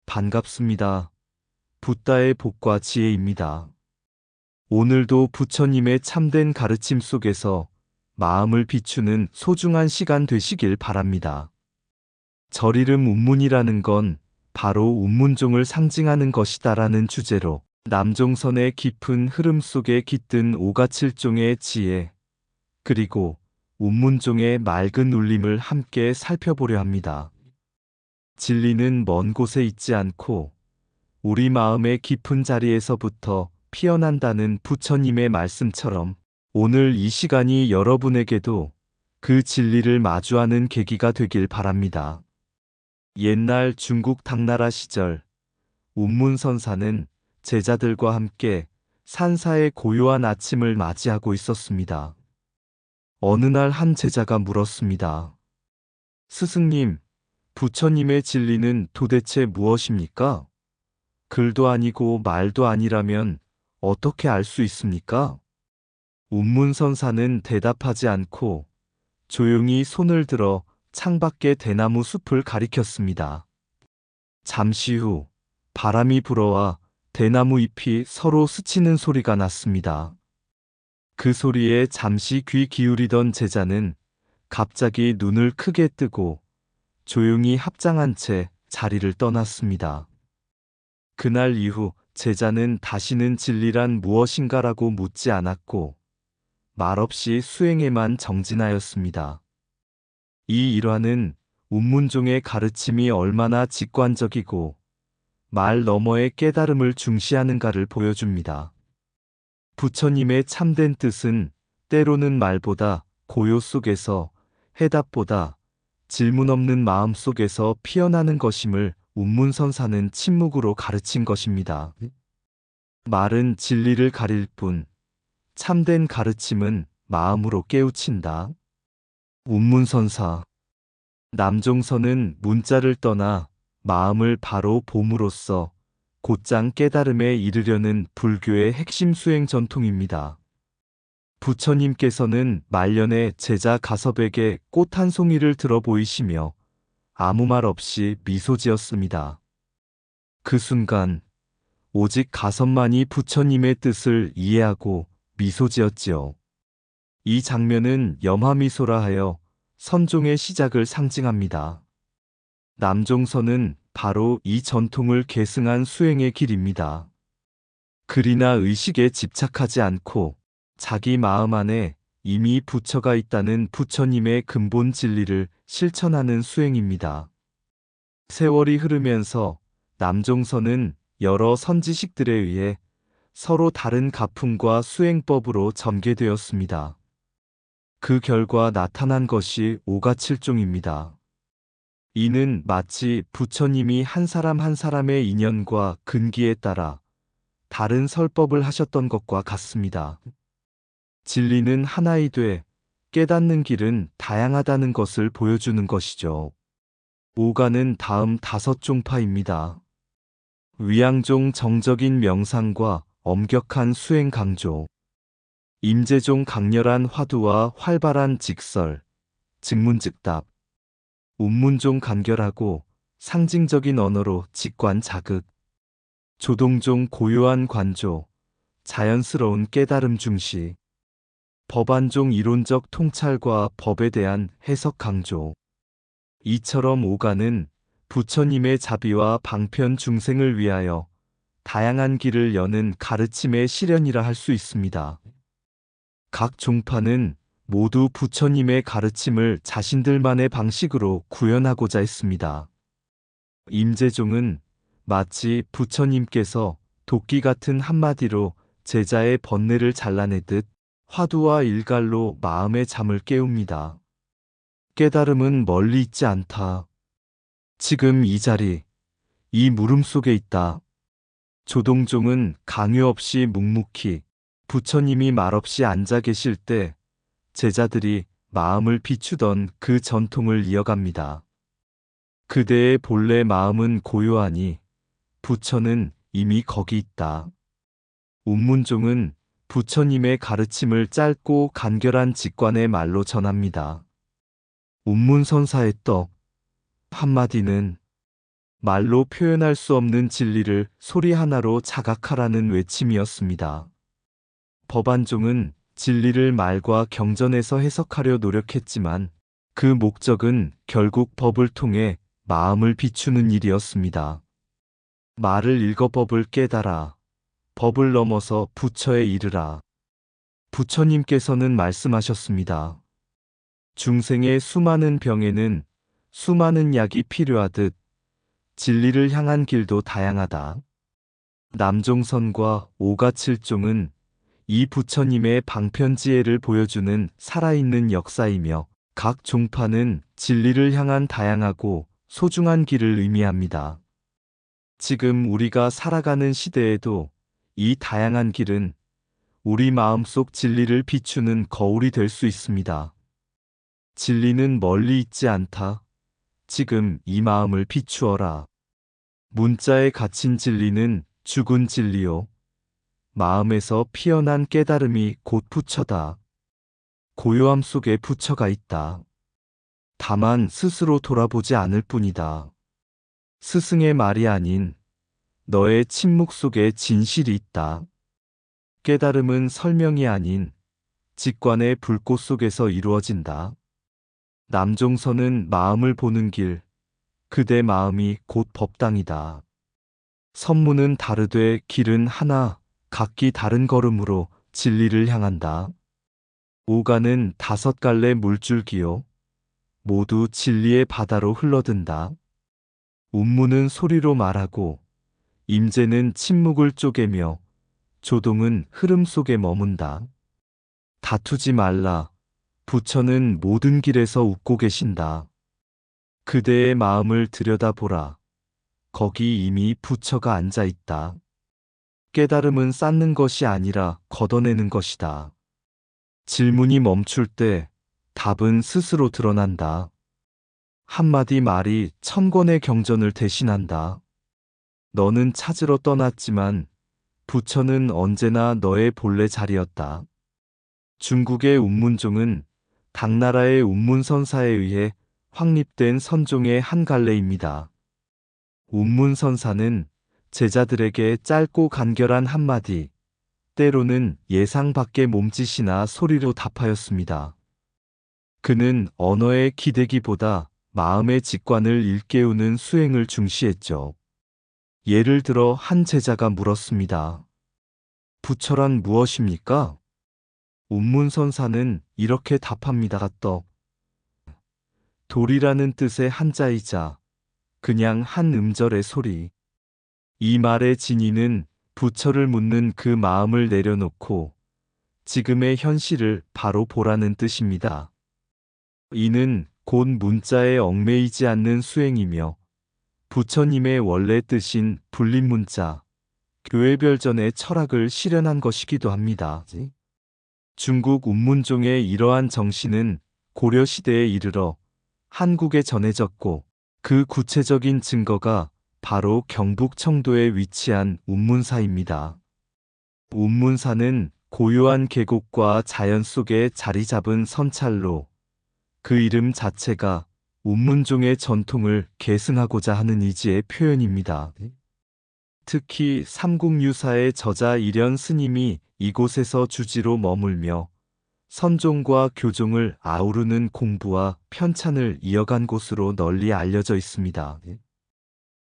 반갑습니다. 붓다의 복과 지혜입니다. 오늘도 부처님의 참된 가르침 속에서 마음을 비추는 소중한 시간 되시길 바랍니다. 절이름 운문이라는 건 바로 운문종을 상징하는 것이다라는 주제로 남종선의 깊은 흐름 속에 깃든 오가칠종의 지혜, 그리고 운문종의 맑은 울림을 함께 살펴보려 합니다. 진리는 먼 곳에 있지 않고 우리 마음의 깊은 자리에서부터 피어난다는 부처님의 말씀처럼 오늘 이 시간이 여러분에게도 그 진리를 마주하는 계기가 되길 바랍니다. 옛날 중국 당나라 시절 운문선사는 제자들과 함께 산사의 고요한 아침을 맞이하고 있었습니다. 어느 날 한 제자가 물었습니다. 스승님, 부처님의 진리는 도대체 무엇입니까? 글도 아니고 말도 아니라면 어떻게 알 수 있습니까? 운문선사는 대답하지 않고 조용히 손을 들어 창밖의 대나무 숲을 가리켰습니다. 잠시 후 바람이 불어와 대나무 잎이 서로 스치는 소리가 났습니다. 그 소리에 잠시 귀 기울이던 제자는 갑자기 눈을 크게 뜨고 조용히 합장한 채 자리를 떠났습니다. 그날 이후 제자는 다시는 진리란 무엇인가라고 묻지 않았고 말없이 수행에만 정진하였습니다. 이 일화는 운문종의 가르침이 얼마나 직관적이고 말 너머의 깨달음을 중시하는가를 보여줍니다. 부처님의 참된 뜻은 때로는 말보다 고요 속에서, 해답보다 질문 없는 마음 속에서 피어나는 것임을 운문선사는 침묵으로 가르친 것입니다. 말은 진리를 가릴 뿐, 참된 가르침은 마음으로 깨우친다. 운문선사. 남종선은 문자를 떠나 마음을 바로 봄으로써 곧장 깨달음에 이르려는 불교의 핵심 수행 전통입니다. 부처님께서는 말년에 제자 가섭에게 꽃 한 송이를 들어 보이시며 아무 말 없이 미소 지었습니다. 그 순간 오직 가섭만이 부처님의 뜻을 이해하고 미소 지었지요. 이 장면은 염화미소라 하여 선종의 시작을 상징합니다. 남종선은 바로 이 전통을 계승한 수행의 길입니다. 글이나 의식에 집착하지 않고 자기 마음 안에 이미 부처가 있다는 부처님의 근본 진리를 실천하는 수행입니다. 세월이 흐르면서 남종선은 여러 선지식들에 의해 서로 다른 가풍과 수행법으로 전개되었습니다. 그 결과 나타난 것이 오가칠종입니다. 이는 마치 부처님이 한 사람 한 사람의 인연과 근기에 따라 다른 설법을 하셨던 것과 같습니다. 진리는 하나이되 깨닫는 길은 다양하다는 것을 보여주는 것이죠. 오가는 다음 5종파입니다. 위양종 정적인 명상과 엄격한 수행 강조. 임재종 강렬한 화두와 활발한 직설, 즉문즉답. 운문종 간결하고 상징적인 언어로 직관 자극. 조동종 고요한 관조, 자연스러운 깨달음 중시. 법안종 이론적 통찰과 법에 대한 해석 강조. 이처럼 오가는 부처님의 자비와 방편 중생을 위하여 다양한 길을 여는 가르침의 실현이라 할 수 있습니다. 각 종파는 모두 부처님의 가르침을 자신들만의 방식으로 구현하고자 했습니다. 임재종은 마치 부처님께서 도끼 같은 한마디로 제자의 번뇌를 잘라내듯 화두와 일갈로 마음의 잠을 깨웁니다. 깨달음은 멀리 있지 않다. 지금 이 자리, 이 물음 속에 있다. 조동종은 강요 없이 묵묵히 부처님이 말없이 앉아 계실 때 제자들이 마음을 비추던 그 전통을 이어갑니다. 그대의 본래 마음은 고요하니 부처는 이미 거기 있다. 운문종은 부처님의 가르침을 짧고 간결한 직관의 말로 전합니다. 운문선사의 떡 한마디는 말로 표현할 수 없는 진리를 소리 하나로 자각하라는 외침이었습니다. 법안종은 진리를 말과 경전에서 해석하려 노력했지만 그 목적은 결국 법을 통해 마음을 비추는 일이었습니다. 말을 읽어 법을 깨달아. 법을 넘어서 부처에 이르라. 부처님께서는 말씀하셨습니다. 중생의 수많은 병에는 수많은 약이 필요하듯 진리를 향한 길도 다양하다. 남종선과 오가칠종은 이 부처님의 방편지혜를 보여주는 살아있는 역사이며 각 종파는 진리를 향한 다양하고 소중한 길을 의미합니다. 지금 우리가 살아가는 시대에도 이 다양한 길은 우리 마음속 진리를 비추는 거울이 될 수 있습니다. 진리는 멀리 있지 않다. 지금 이 마음을 비추어라. 문자에 갇힌 진리는 죽은 진리요. 마음에서 피어난 깨달음이 곧 부처다. 고요함 속에 부처가 있다. 다만 스스로 돌아보지 않을 뿐이다. 스승의 말이 아닌 너의 침묵 속에 진실이 있다. 깨달음은 설명이 아닌 직관의 불꽃 속에서 이루어진다. 남종선은 마음을 보는 길, 그대 마음이 곧 법당이다. 선문은 다르되 길은 하나, 각기 다른 걸음으로 진리를 향한다. 오가는 5갈래 물줄기요. 모두 진리의 바다로 흘러든다. 운무는 소리로 말하고, 임재는 침묵을 쪼개며, 조동은 흐름 속에 머문다. 다투지 말라. 부처는 모든 길에서 웃고 계신다. 그대의 마음을 들여다보라. 거기 이미 부처가 앉아 있다. 깨달음은 쌓는 것이 아니라 걷어내는 것이다. 질문이 멈출 때 답은 스스로 드러난다. 한마디 말이 1000권의 경전을 대신한다. 너는 찾으러 떠났지만 부처는 언제나 너의 본래 자리였다. 중국의 운문종은 당나라의 운문선사에 의해 확립된 선종의 한 갈래입니다. 운문선사는 제자들에게 짧고 간결한 한마디, 때로는 예상 밖의 몸짓이나 소리로 답하였습니다. 그는 언어의 기대기보다 마음의 직관을 일깨우는 수행을 중시했죠. 예를 들어 한 제자가 물었습니다. 부처란 무엇입니까? 운문선사는 이렇게 답합니다. 돌이라는 뜻의 한자이자 그냥 한 음절의 소리. 이 말의 진의는 부처를 묻는 그 마음을 내려놓고 지금의 현실을 바로 보라는 뜻입니다. 이는 곧 문자에 얽매이지 않는 수행이며 부처님의 원래 뜻인 불립문자, 교회별전의 철학을 실현한 것이기도 합니다. 중국 운문종의 이러한 정신은 고려시대에 이르러 한국에 전해졌고 그 구체적인 증거가 바로 경북 청도에 위치한 운문사입니다. 운문사는 고요한 계곡과 자연 속에 자리 잡은 선찰로 그 이름 자체가 운문종의 전통을 계승하고자 하는 의지의 표현입니다. 특히 삼국유사의 저자 일현 스님이 이곳에서 주지로 머물며 선종과 교종을 아우르는 공부와 편찬을 이어간 곳으로 널리 알려져 있습니다.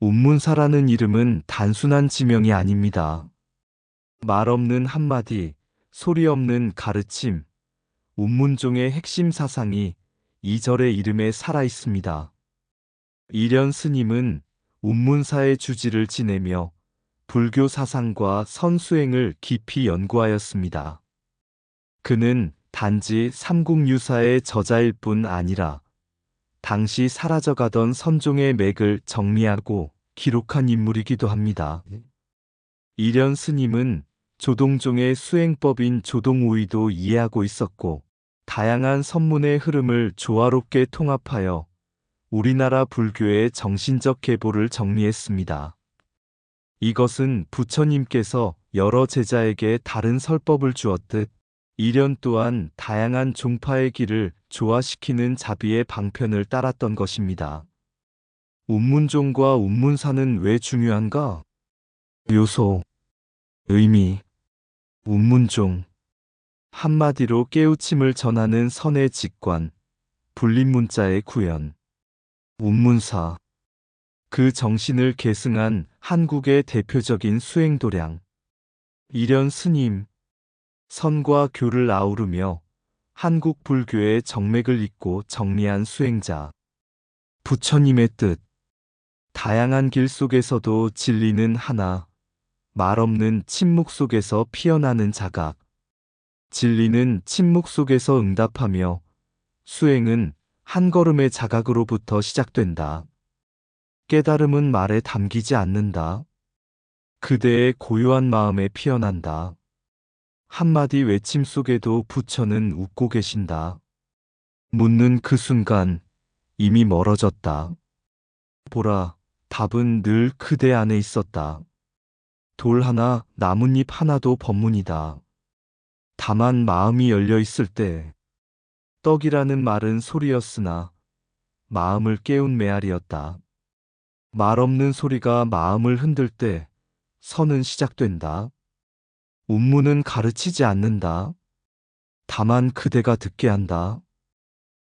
운문사라는 이름은 단순한 지명이 아닙니다. 말 없는 한마디, 소리 없는 가르침, 운문종의 핵심 사상이 이 절의 이름에 살아 있습니다. 일현 스님은 운문사의 주지를 지내며 불교 사상과 선수행을 깊이 연구하였습니다. 그는 단지 삼국유사의 저자일 뿐 아니라 당시 사라져가던 선종의 맥을 정리하고 기록한 인물이기도 합니다. 일현 스님은 조동종의 수행법인 조동오이도 이해하고 있었고 다양한 선문의 흐름을 조화롭게 통합하여 우리나라 불교의 정신적 계보를 정리했습니다. 이것은 부처님께서 여러 제자에게 다른 설법을 주었듯 일현 또한 다양한 종파의 길을 조화시키는 자비의 방편을 따랐던 것입니다. 운문종과 운문사는 왜 중요한가? 요소, 의미, 운문종. 한마디로 깨우침을 전하는 선의 직관, 불린문자의 구현. 운문사. 그 정신을 계승한 한국의 대표적인 수행도량. 일현 스님. 선과 교를 아우르며 한국 불교의 정맥을 잇고 정리한 수행자. 부처님의 뜻. 다양한 길 속에서도 진리는 하나. 말없는 침묵 속에서 피어나는 자각. 진리는 침묵 속에서 응답하며 수행은 한 걸음의 자각으로부터 시작된다. 깨달음은 말에 담기지 않는다. 그대의 고요한 마음에 피어난다. 한마디 외침 속에도 부처는 웃고 계신다. 묻는 그 순간 이미 멀어졌다. 보라, 답은 늘 그대 안에 있었다. 돌 하나, 나뭇잎 하나도 법문이다. 다만 마음이 열려 있을 때, 떡이라는 말은 소리였으나 마음을 깨운 메아리였다. 말 없는 소리가 마음을 흔들 때 선은 시작된다. 운문은 가르치지 않는다. 다만 그대가 듣게 한다.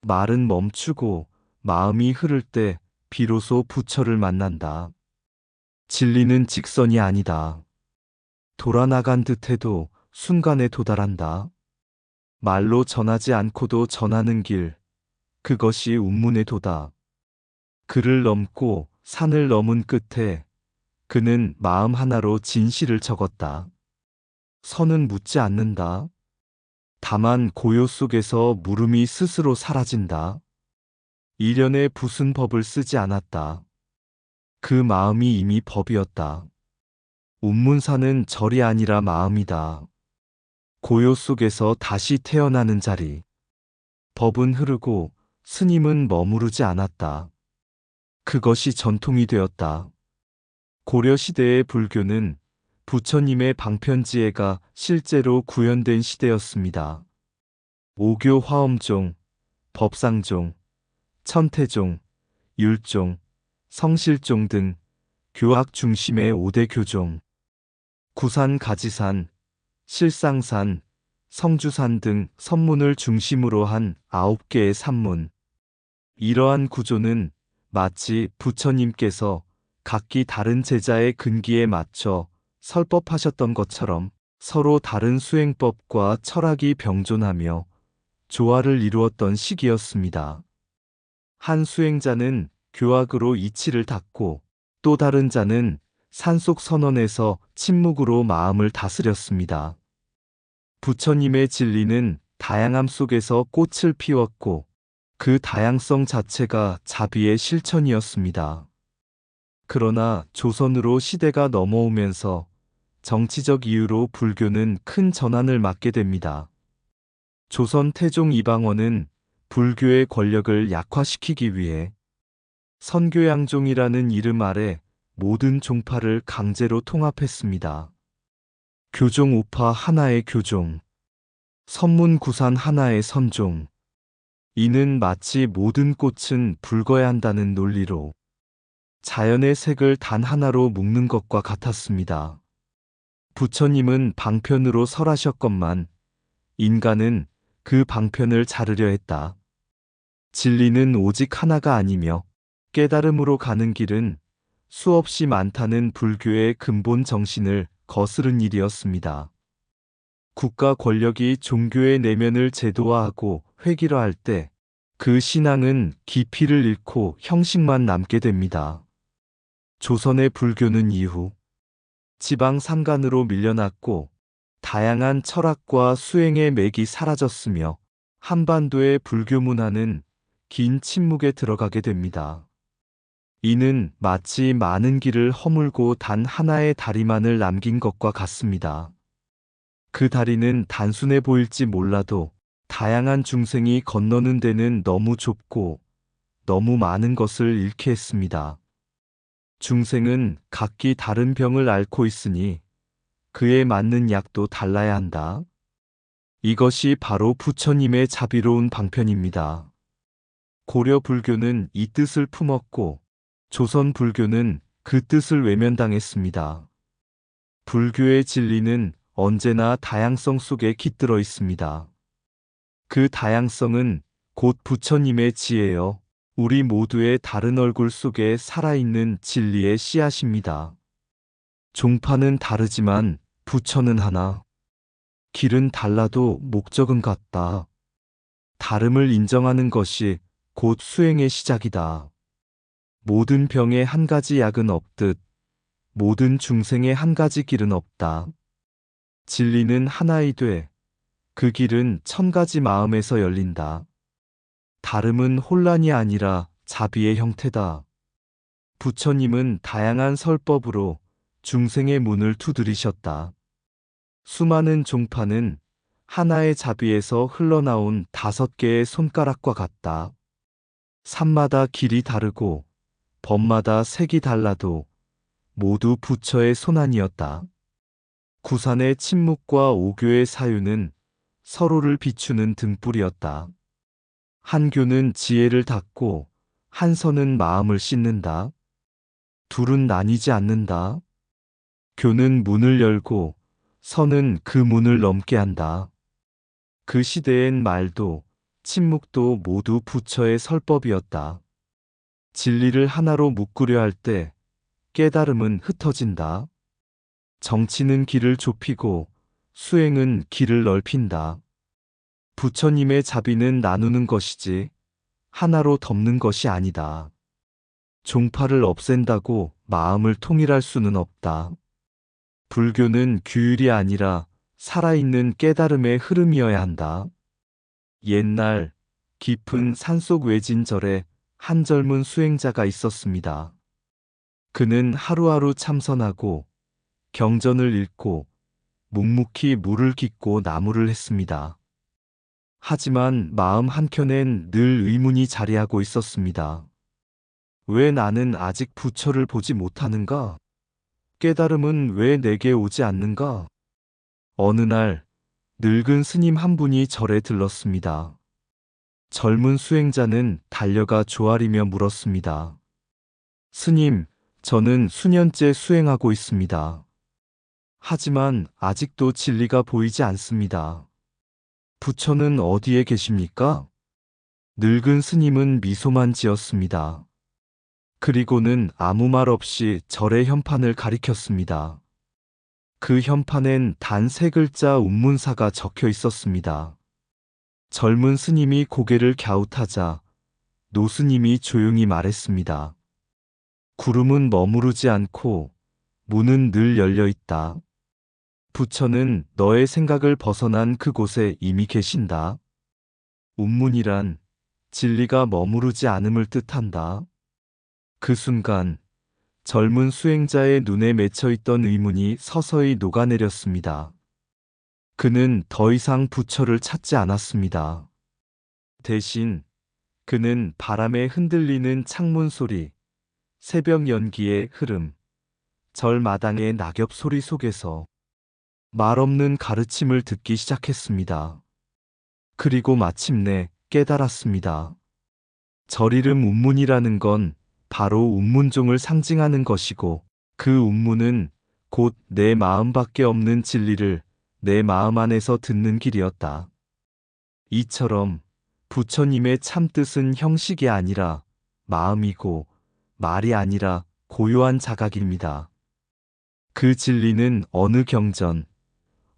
말은 멈추고 마음이 흐를 때 비로소 부처를 만난다. 진리는 직선이 아니다. 돌아나간 듯해도 순간에 도달한다. 말로 전하지 않고도 전하는 길, 그것이 운문의 도다. 글을 넘고 산을 넘은 끝에 그는 마음 하나로 진실을 적었다. 선은 묻지 않는다. 다만 고요 속에서 물음이 스스로 사라진다. 이련에 붓은 법을 쓰지 않았다. 그 마음이 이미 법이었다. 운문사는 절이 아니라 마음이다. 고요 속에서 다시 태어나는 자리. 법은 흐르고 스님은 머무르지 않았다. 그것이 전통이 되었다. 고려시대의 불교는 부처님의 방편지혜가 실제로 구현된 시대였습니다. 오교 화엄종, 법상종, 천태종, 율종, 성실종 등 교학 중심의 5대 교종, 구산 가지산, 실상산, 성주산 등 선문을 중심으로 한 9개의 산문. 이러한 구조는 마치 부처님께서 각기 다른 제자의 근기에 맞춰 설법하셨던 것처럼 서로 다른 수행법과 철학이 병존하며 조화를 이루었던 시기였습니다. 한 수행자는 교학으로 이치를 닦고 또 다른 자는 산속 선원에서 침묵으로 마음을 다스렸습니다. 부처님의 진리는 다양함 속에서 꽃을 피웠고 그 다양성 자체가 자비의 실천이었습니다. 그러나 조선으로 시대가 넘어오면서 정치적 이유로 불교는 큰 전환을 맞게 됩니다. 조선 태종 이방원은 불교의 권력을 약화시키기 위해 선교양종이라는 이름 아래 모든 종파를 강제로 통합했습니다. 교종 우파 하나의 교종, 선문구산 하나의 선종. 이는 마치 모든 꽃은 붉어야 한다는 논리로 자연의 색을 단 하나로 묶는 것과 같았습니다. 부처님은 방편으로 설하셨건만 인간은 그 방편을 자르려 했다. 진리는 오직 하나가 아니며 깨달음으로 가는 길은 수없이 많다는 불교의 근본 정신을 거스른 일이었습니다. 국가 권력이 종교의 내면을 제도화하고 획일화할 때 그 신앙은 깊이를 잃고 형식만 남게 됩니다. 조선의 불교는 이후 지방 산간으로 밀려났고 다양한 철학과 수행의 맥이 사라졌으며 한반도의 불교 문화는 긴 침묵에 들어가게 됩니다. 이는 마치 많은 길을 허물고 단 하나의 다리만을 남긴 것과 같습니다. 그 다리는 단순해 보일지 몰라도 다양한 중생이 건너는 데는 너무 좁고 너무 많은 것을 잃게 했습니다. 중생은 각기 다른 병을 앓고 있으니 그에 맞는 약도 달라야 한다. 이것이 바로 부처님의 자비로운 방편입니다. 고려 불교는 이 뜻을 품었고 조선 불교는 그 뜻을 외면당했습니다. 불교의 진리는 언제나 다양성 속에 깃들어 있습니다. 그 다양성은 곧 부처님의 지혜여 우리 모두의 다른 얼굴 속에 살아있는 진리의 씨앗입니다. 종파는 다르지만 부처는 하나. 길은 달라도 목적은 같다. 다름을 인정하는 것이 곧 수행의 시작이다. 모든 병에 한 가지 약은 없듯 모든 중생의 한 가지 길은 없다. 진리는 하나이되 그 길은 천 가지 마음에서 열린다. 다름은 혼란이 아니라 자비의 형태다. 부처님은 다양한 설법으로 중생의 문을 두드리셨다. 수많은 종파는 하나의 자비에서 흘러나온 5개의 손가락과 같다. 산마다 길이 다르고 법마다 색이 달라도 모두 부처의 손안이었다. 구산의 침묵과 오교의 사유는 서로를 비추는 등불이었다. 한 교는 지혜를 닫고 한 선은 마음을 씻는다. 둘은 나뉘지 않는다. 교는 문을 열고 선은 그 문을 넘게 한다. 그 시대엔 말도 침묵도 모두 부처의 설법이었다. 진리를 하나로 묶으려 할 때 깨달음은 흩어진다. 정치는 길을 좁히고 수행은 길을 넓힌다. 부처님의 자비는 나누는 것이지 하나로 덮는 것이 아니다. 종파를 없앤다고 마음을 통일할 수는 없다. 불교는 규율이 아니라 살아있는 깨달음의 흐름이어야 한다. 옛날 깊은 산속 외진절에 한 젊은 수행자가 있었습니다. 그는 하루하루 참선하고 경전을 읽고 묵묵히 물을 깃고 나무를 했습니다. 하지만 마음 한켠엔 늘 의문이 자리하고 있었습니다. 왜 나는 아직 부처를 보지 못하는가? 깨달음은 왜 내게 오지 않는가? 어느 날 늙은 스님 한 분이 절에 들렀습니다. 젊은 수행자는 달려가 조아리며 물었습니다. 스님, 저는 수년째 수행하고 있습니다. 하지만 아직도 진리가 보이지 않습니다. 부처는 어디에 계십니까? 늙은 스님은 미소만 지었습니다. 그리고는 아무 말 없이 절의 현판을 가리켰습니다. 그 현판엔 단 3글자 운문사가 적혀 있었습니다. 젊은 스님이 고개를 갸웃하자 노스님이 조용히 말했습니다. 구름은 머무르지 않고 문은 늘 열려 있다. 부처는 너의 생각을 벗어난 그곳에 이미 계신다. 운문이란 진리가 머무르지 않음을 뜻한다. 그 순간 젊은 수행자의 눈에 맺혀있던 의문이 서서히 녹아내렸습니다. 그는 더 이상 부처를 찾지 않았습니다. 대신 그는 바람에 흔들리는 창문 소리, 새벽 연기의 흐름, 절마당의 낙엽 소리 속에서 말없는 가르침을 듣기 시작했습니다. 그리고 마침내 깨달았습니다. 절 이름 운문이라는 건 바로 운문종을 상징하는 것이고 그 운문은 곧 내 마음밖에 없는 진리를 내 마음 안에서 듣는 길이었다. 이처럼 부처님의 참뜻은 형식이 아니라 마음이고 말이 아니라 고요한 자각입니다. 그 진리는 어느 경전,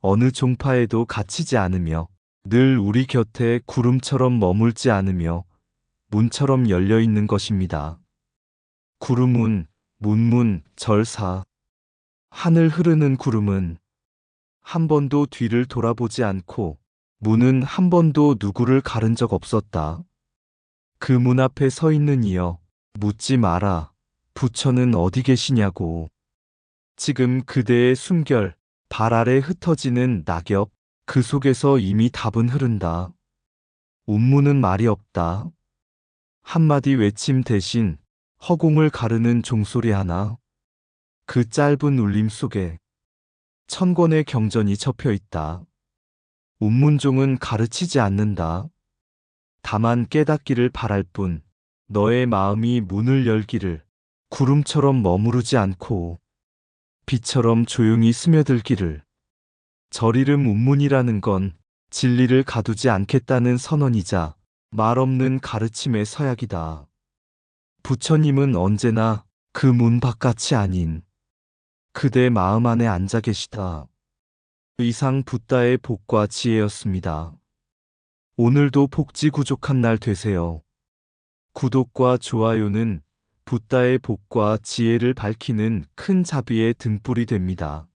어느 종파에도 갇히지 않으며 늘 우리 곁에 구름처럼 머물지 않으며 문처럼 열려 있는 것입니다. 구름은 문문, 절사. 하늘 흐르는 구름은 한 번도 뒤를 돌아보지 않고 문은 한 번도 누구를 가른 적 없었다. 그 문 앞에 서 있는 이여, 묻지 마라. 부처는 어디 계시냐고. 지금 그대의 숨결, 발 아래 흩어지는 낙엽, 그 속에서 이미 답은 흐른다. 운문은 말이 없다. 한마디 외침 대신 허공을 가르는 종소리 하나. 그 짧은 울림 속에 천권의 경전이 접혀 있다. 운문종은 가르치지 않는다. 다만 깨닫기를 바랄 뿐 너의 마음이 문을 열기를 구름처럼 머무르지 않고 비처럼 조용히 스며들기를. 절이름 운문이라는 건 진리를 가두지 않겠다는 선언이자 말 없는 가르침의 서약이다. 부처님은 언제나 그 문 바깥이 아닌 그대 마음 안에 앉아 계시다. 이상 붓다의 복과 지혜였습니다. 오늘도 복지구족한 날 되세요. 구독과 좋아요는 붓다의 복과 지혜를 밝히는 큰 자비의 등불이 됩니다.